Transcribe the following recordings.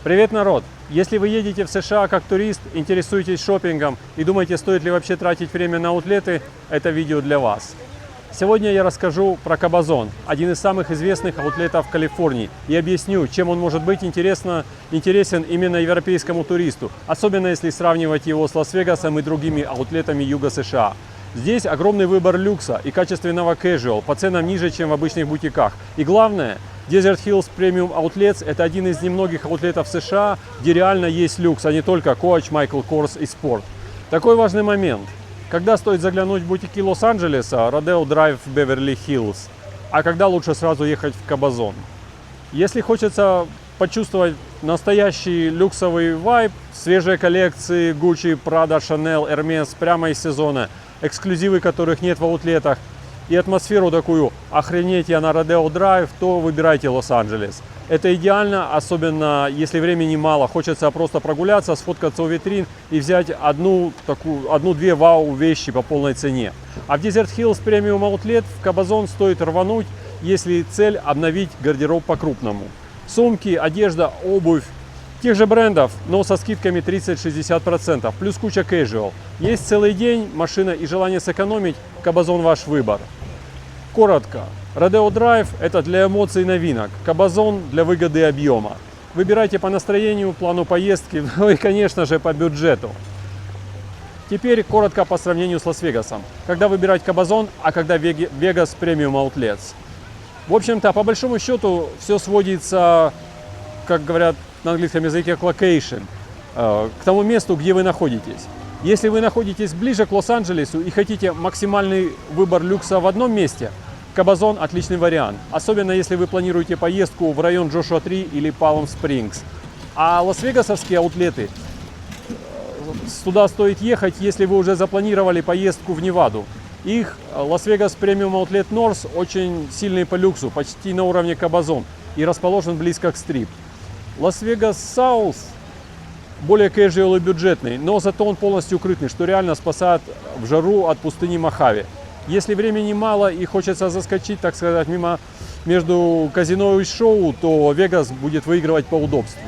Привет, народ! Если вы едете в США как турист, интересуетесь шопингом и думаете, стоит ли вообще тратить время на аутлеты, это видео для вас. Сегодня я расскажу про Cabazon, один из самых известных аутлетов в Калифорнии, и объясню, чем он может быть интересен именно европейскому туристу, особенно если сравнивать его с Лас-Вегасом и другими аутлетами юга США. Здесь огромный выбор люкса и качественного casual по ценам ниже, чем в обычных бутиках. И главное, Desert Hills Premium Outlets – это один из немногих аутлетов США, где реально есть люкс, а не только Coach, Michael Kors и Sport. Такой важный момент. Когда стоит заглянуть в бутики Лос-Анджелеса, Rodeo Drive, Беверли-Хиллз, а когда лучше сразу ехать в Cabazon. Если хочется почувствовать настоящий люксовый вайб, свежие коллекции Gucci, Prada, Chanel, Hermes прямо из сезона, эксклюзивы, которых нет в аутлетах, и атмосферу такую «охренеть, я на Rodeo Drive», то выбирайте Лос-Анджелес. Это идеально, особенно если времени мало, хочется просто прогуляться, сфоткаться у витрин и взять одну-две вау вещи по полной цене. А в Desert Hills Premium Outlet в Cabazon стоит рвануть, если цель обновить гардероб по-крупному. Сумки, одежда, обувь тех же брендов, но со скидками 30-60%, плюс куча casual. Есть целый день, машина и желание сэкономить, Cabazon ваш выбор. Коротко. Rodeo Drive – это для эмоций и новинок, Cabazon – для выгоды и объема. Выбирайте по настроению, плану поездки, ну и, конечно же, по бюджету. Теперь коротко по сравнению с Лас-Вегасом. Когда выбирать Cabazon, а когда Vegas Premium Outlets. В общем-то, по большому счету, все сводится, как говорят на английском языке, к location, к тому месту, где вы находитесь. Если вы находитесь ближе к Лос-Анджелесу и хотите максимальный выбор люкса в одном месте, Cabazon – отличный вариант, особенно если вы планируете поездку в район Джошуа 3 или Палм Спрингс. А лас-вегасовские аутлеты, туда стоит ехать, если вы уже запланировали поездку в Неваду. Их Las-Vegas Premium Outlet North очень сильный по люксу, почти на уровне Cabazon, и расположен близко к Стрип. Las-Vegas South более casual и бюджетный, но зато он полностью укрытный, что реально спасает в жару от пустыни Мохаве. Если времени мало и хочется заскочить, так сказать, между казино и шоу, то Вегас будет выигрывать по удобству.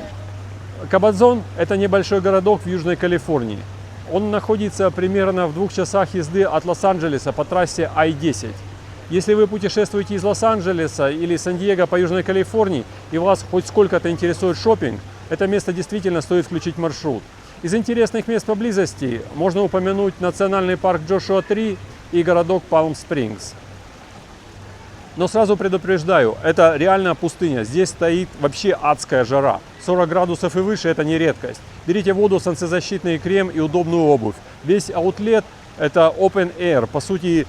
Cabazon – это небольшой городок в Южной Калифорнии. Он находится примерно в 2 часах езды от Лос-Анджелеса по трассе I-10. Если вы путешествуете из Лос-Анджелеса или Сан-Диего по Южной Калифорнии и вас хоть сколько-то интересует шопинг, это место действительно стоит включить в маршрут. Из интересных мест поблизости можно упомянуть национальный парк Джошуа 3 и городок Палм Спрингс. Но сразу предупреждаю, это реально пустыня. Здесь стоит вообще адская жара. 40 градусов и выше – это не редкость. Берите воду, солнцезащитный крем и удобную обувь. Весь аутлет – это open air, по сути,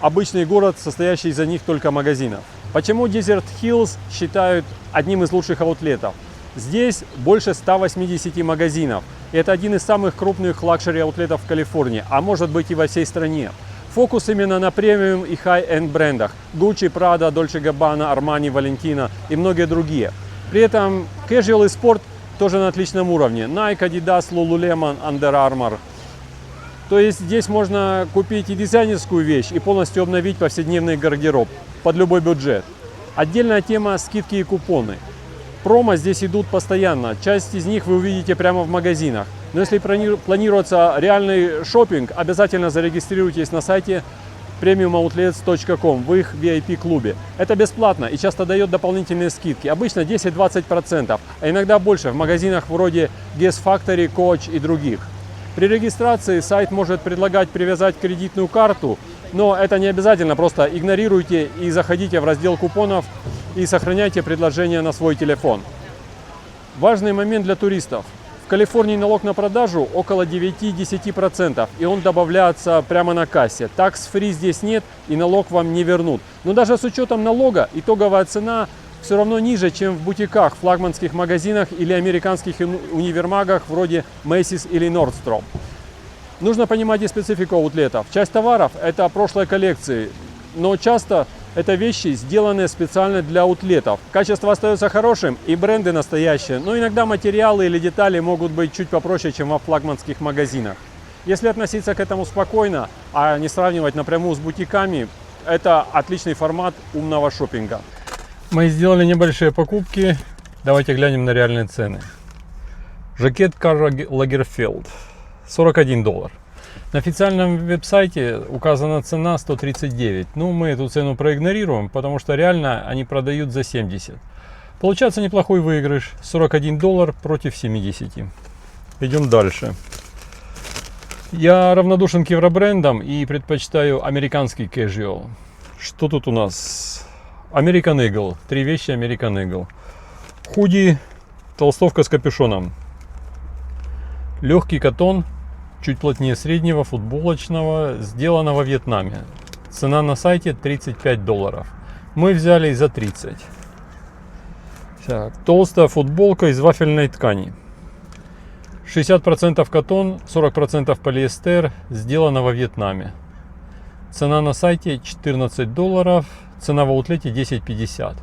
обычный город, состоящий из одних только магазинов. Почему Desert Hills считают одним из лучших аутлетов? Здесь больше 180 магазинов. И это один из самых крупных лакшери аутлетов в Калифорнии, а может быть и во всей стране. Фокус именно на премиум и хай-энд брендах Gucci, Prada, Dolce Gabbana, Armani, Valentino и многие другие. При этом casual и спорт тоже на отличном уровне. Nike, Adidas, Lululemon, Under Armour. То есть здесь можно купить и дизайнерскую вещь, и полностью обновить повседневный гардероб под любой бюджет. Отдельная тема – скидки и купоны. Промо здесь идут постоянно, часть из них вы увидите прямо в магазинах. Но если планируется реальный шопинг, обязательно зарегистрируйтесь на сайте premiumoutlets.com в их VIP-клубе. Это бесплатно и часто дает дополнительные скидки, обычно 10-20%, а иногда больше в магазинах вроде Guess Factory, Coach и других. При регистрации сайт может предлагать привязать кредитную карту, но это не обязательно, просто игнорируйте и заходите в раздел купонов и сохраняйте предложение на свой телефон. Важный момент для туристов. В Калифорнии налог на продажу около 9-10%, и он добавляется прямо на кассе. Tax-free здесь нет, и налог вам не вернут. Но даже с учетом налога итоговая цена все равно ниже, чем в бутиках, флагманских магазинах или американских универмагах вроде Macy's или Nordstrom. Нужно понимать и специфику аутлетов. Часть товаров – это прошлой коллекции, но часто это вещи, сделанные специально для аутлетов. Качество остается хорошим и бренды настоящие, но иногда материалы или детали могут быть чуть попроще, чем во флагманских магазинах. Если относиться к этому спокойно, а не сравнивать напрямую с бутиками, это отличный формат умного шопинга. Мы сделали небольшие покупки, давайте глянем на реальные цены. Жакет Карл Лагерфельд. $41. На официальном веб-сайте указана цена 139. Ну, мы эту цену проигнорируем, потому что реально они продают за 70. Получается неплохой выигрыш. $41 против 70. Идем дальше. Я равнодушен к евробрендам и предпочитаю американский casual. Что тут у нас? American Eagle. 3 вещи American Eagle. Худи, толстовка с капюшоном. Легкий катон, чуть плотнее среднего, футболочного, сделано во Вьетнаме. Цена на сайте $35. Мы взяли за 30. Так, толстая футболка из вафельной ткани. 60% катон, 40% полиэстер, сделано во Вьетнаме. Цена на сайте $14, цена в аутлете $10.50.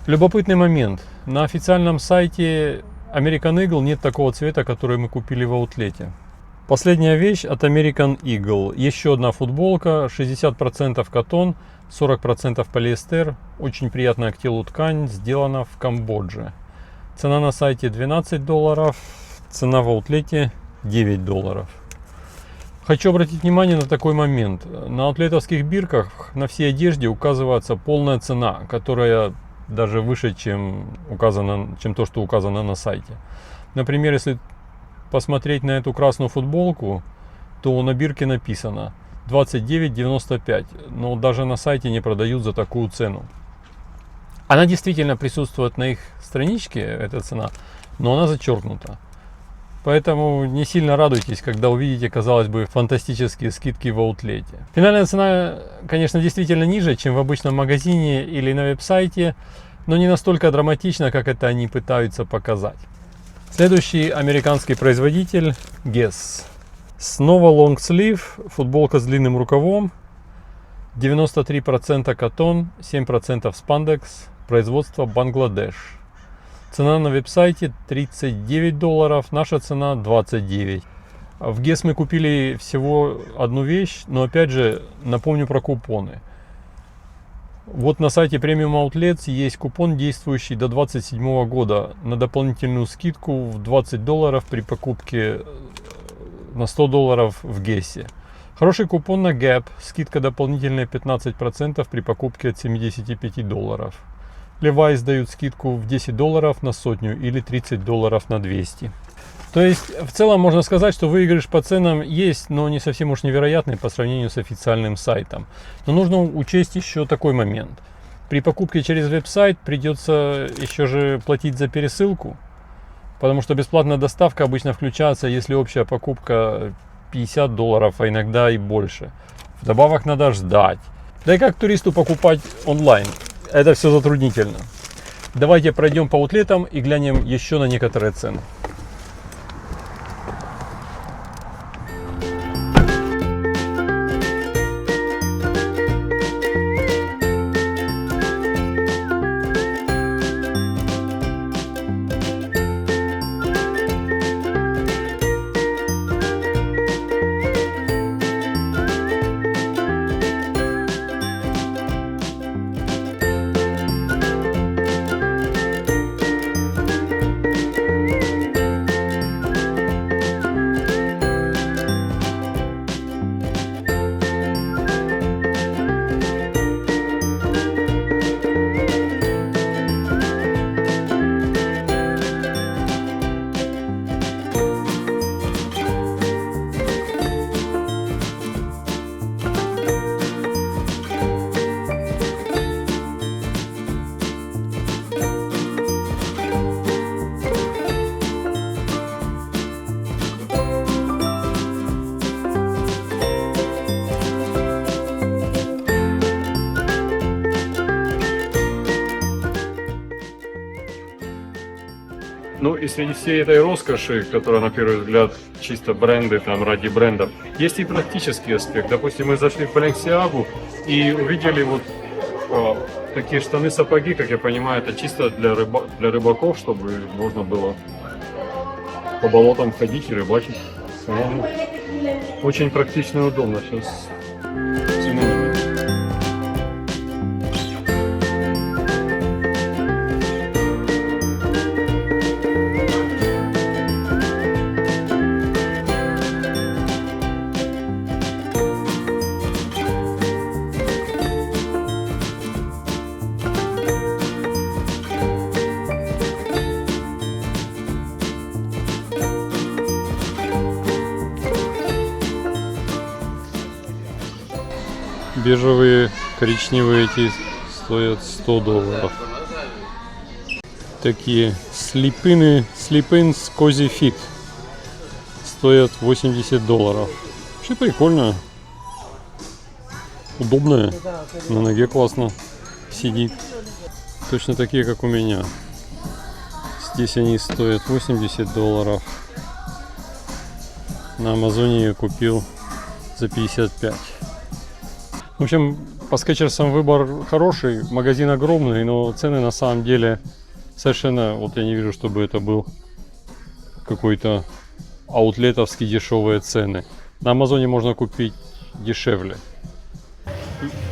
Любопытный момент. На официальном сайте American Eagle нет такого цвета, который мы купили в аутлете. Последняя вещь от American Eagle. Еще одна футболка, 60% катон, 40% полиэстер. Очень приятная к телу ткань, сделана в Камбодже. Цена на сайте $12, цена в аутлете $9. Хочу обратить внимание на такой момент. На аутлетовских бирках на всей одежде указывается полная цена, которая даже выше, чем то, что указано на сайте. Например, если посмотреть на эту красную футболку, то на бирке написано $29.95, но даже на сайте не продают за такую цену. Она действительно присутствует на их страничке, эта цена, но она зачеркнута. Поэтому не сильно радуйтесь, когда увидите, казалось бы, фантастические скидки в аутлете. Финальная цена, конечно, действительно ниже, чем в обычном магазине или на веб-сайте, но не настолько драматично, как это они пытаются показать. Следующий американский производитель Guess. Снова лонгслив, футболка с длинным рукавом, 93% катон, 7% спандекс, производство Бангладеш. Цена на веб-сайте $39, наша цена $29. В Guess мы купили всего одну вещь, но опять же напомню про купоны. Вот на сайте Premium Outlets есть купон, действующий до 2027 года на дополнительную скидку в $20 при покупке на $100 в Guess. Хороший купон на Gap, скидка дополнительная 15% при покупке от $75. Levi's дают скидку в $10 на 100 или $30 на 200. То есть в целом можно сказать, что выигрыш по ценам есть, но не совсем уж невероятный по сравнению с официальным сайтом. Но нужно учесть еще такой момент. При покупке через веб-сайт придется еще же платить за пересылку, потому что бесплатная доставка обычно включается, если общая покупка $50, а иногда и больше. Вдобавок надо ждать. Да и как туристу покупать онлайн? Это все затруднительно. Давайте пройдем по аутлетам и глянем еще на некоторые цены. Ну и среди всей этой роскоши, которая на первый взгляд чисто бренды там ради брендов, есть и практический аспект. Допустим, мы зашли в Balenciaga и увидели вот такие штаны-сапоги, как я понимаю, это чисто для рыбаков, чтобы можно было по болотам ходить и рыбачить. Очень практично и удобно. Сейчас цены не видно. Бежевые, коричневые эти стоят $100. Такие слипины Cozy Fit стоят $80. Вообще прикольно. Удобная. На ноге классно сидит. Точно такие, как у меня. Здесь они стоят $80. На Амазоне я купил за 55. В общем, по скетчерсам выбор хороший, магазин огромный, но цены на самом деле совершенно, вот я не вижу, чтобы это был какой-то аутлетовский дешевые цены. На Амазоне можно купить дешевле.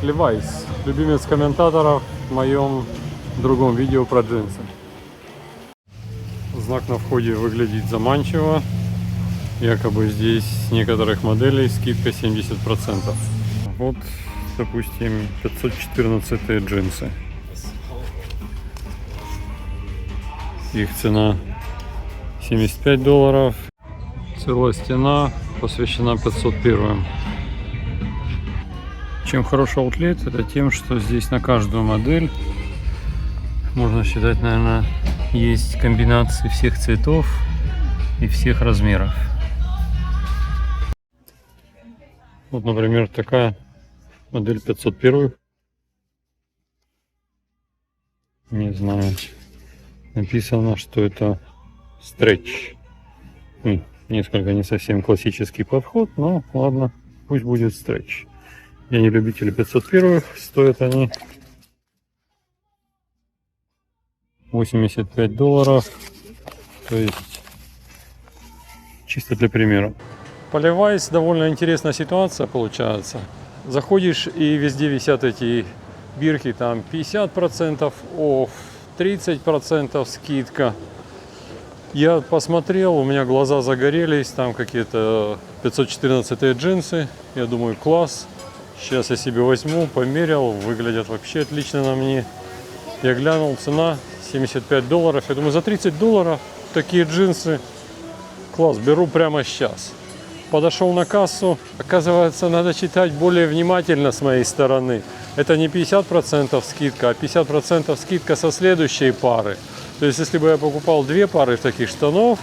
Levi's, любимец комментаторов в моем другом видео про джинсы. Знак на входе выглядит заманчиво. Якобы здесь с некоторых моделей скидка 70%. Вот, допустим, 514 джинсы. Их цена $75. Целая стена посвящена 501. Чем хороший аутлет, это тем, что здесь на каждую модель, можно считать, наверное, есть комбинации всех цветов и всех размеров. Вот, например, такая модель 501. Не знаю. Написано, что это стретч. Несколько не совсем классический подход, но ладно, пусть будет стретч. Я не любитель 501. Стоят они $85. То есть чисто для примера. По Levi's довольно интересная ситуация получается. Заходишь, и везде висят эти бирки, там 50% офф, 30% скидка. Я посмотрел, у меня глаза загорелись, там какие-то 514 джинсы. Я думаю, класс. Сейчас я себе возьму, померил, выглядят вообще отлично на мне. Я глянул, цена $75. Я думаю, за $30 такие джинсы, класс, беру прямо сейчас. Подошел на кассу, оказывается, надо читать более внимательно с моей стороны. Это не 50% скидка, а 50% скидка со следующей пары. То есть, если бы я покупал 2 пары таких штанов,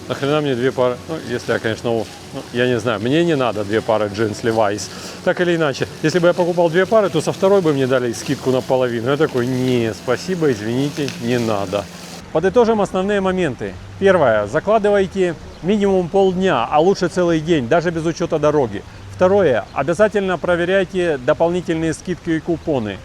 нахрена мне 2 пары? Ну, если я, конечно, я не знаю, мне не надо 2 пары джинс Levi's. Так или иначе, если бы я покупал 2 пары, то со второй бы мне дали скидку на половину. Я такой, не, спасибо, извините, не надо. Подытожим основные моменты. Первое. Закладывайте минимум полдня, а лучше целый день, даже без учета дороги. Второе. Обязательно проверяйте дополнительные скидки и купоны.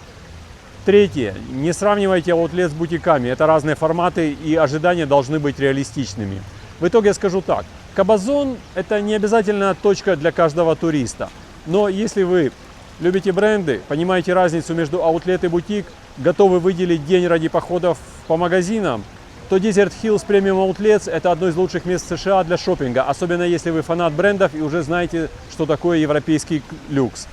Третье. Не сравнивайте аутлет с бутиками. Это разные форматы, и ожидания должны быть реалистичными. В итоге скажу так. Кабазон – это не обязательно точка для каждого туриста. Но если вы любите бренды, понимаете разницу между аутлет и бутик, готовы выделить день ради походов по магазинам, то Desert Hills Premium Outlets – это одно из лучших мест США для шопинга, особенно если вы фанат брендов и уже знаете, что такое европейский люкс.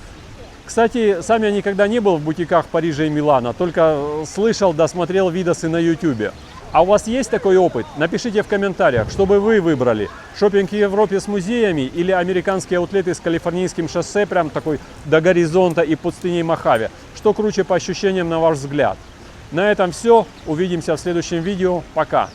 Кстати, сам я никогда не был в бутиках Парижа и Милана, только слышал, досмотрел видосы на YouTube. А у вас есть такой опыт? Напишите в комментариях, что бы вы выбрали. Шопинг в Европе с музеями или американские аутлеты с калифорнийским шоссе, прям такой до горизонта и пустыней Мохаве. Что круче по ощущениям, на ваш взгляд? На этом все. Увидимся в следующем видео. Пока!